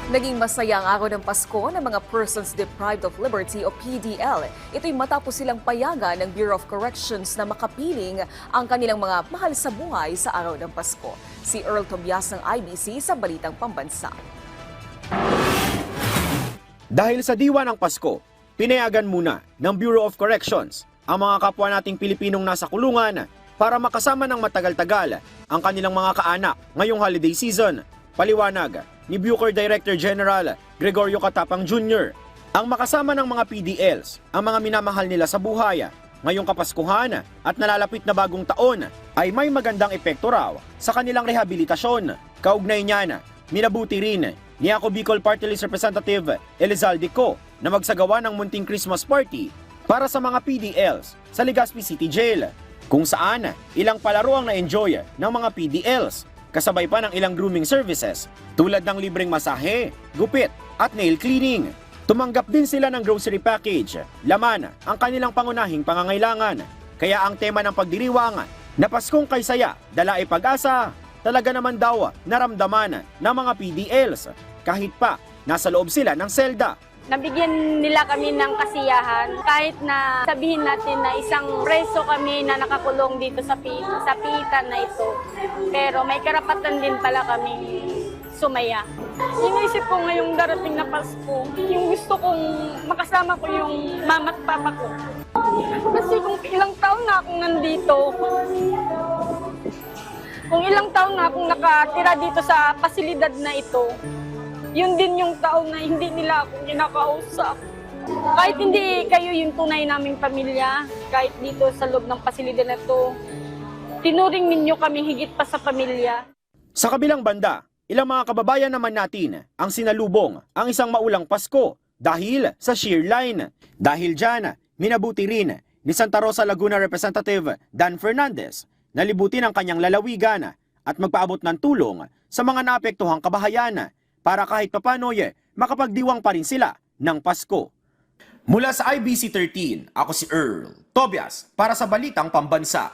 Naging masaya ang araw ng Pasko ng mga Persons Deprived of Liberty o PDL. Ito'y matapos silang payagan ng Bureau of Corrections na makapiling ang kanilang mga mahal sa buhay sa araw ng Pasko. Si Earl Tobias ng IBC sa Balitang Pambansa. Dahil sa diwa ng Pasko, pinayagan muna ng Bureau of Corrections ang mga kapwa nating Pilipinong nasa kulungan para makasama ng matagal-tagal ang kanilang mga kaanak ngayong holiday season. Paliwanag ni Bucor Director General Gregorio Catapang Jr. Ang makasama ng mga PDLs, ang mga minamahal nila sa buhay, ngayong Kapaskuhan at nalalapit na bagong taon ay may magandang epekto raw sa kanilang rehabilitasyon. Kaugnay niyan, minabuti rin ni Ako Bicol Party List Representative Elizalde Co na magsagawa ng munting Christmas party para sa mga PDLs sa Legazpi City Jail, kung saan ilang palaro ang na-enjoy ng mga PDLs, kasabay pa ng ilang grooming services tulad ng libreng masahe, gupit at nail cleaning. Tumanggap din sila ng grocery package, laman ang kanilang pangunahing pangangailangan. Kaya ang tema ng pagdiriwang na Paskong Kay Saya, Dala ay Pag-asa, talaga naman daw naramdaman ng mga PDLs kahit pa nasa loob sila ng selda. Nabigyan nila kami ng kasiyahan kahit na sabihin natin na isang preso kami na nakakulong dito sa pitan na ito. Pero may karapatan din pala kami sumaya. Inisip ko ngayong darating na Pasko, yung gusto kong makasama ko yung mama at papa ko. Kasi kung ilang taon na akong nandito, kung ilang taon na akong nakatira dito sa pasilidad na ito, yun din yung taon na hindi nila ako kinakausap. Kahit hindi kayo yung tunay naming pamilya, kahit dito sa loob ng pasilidad na ito, tinuring ninyo kami higit pa sa pamilya. Sa kabilang banda, ilang mga kababayan naman natin ang sinalubong ang isang maulang Pasko dahil sa shear line. Dahil dyan, minabuti rin ni Santa Rosa Laguna Representative Dan Fernandez na libutin ang kanyang lalawigan at magpaabot ng tulong sa mga naapektuhang kabahayan para kahit papano'y makapagdiwang pa rin sila ng Pasko. Mula sa IBC 13, ako si Earl Tobias para sa Balitang Pambansa.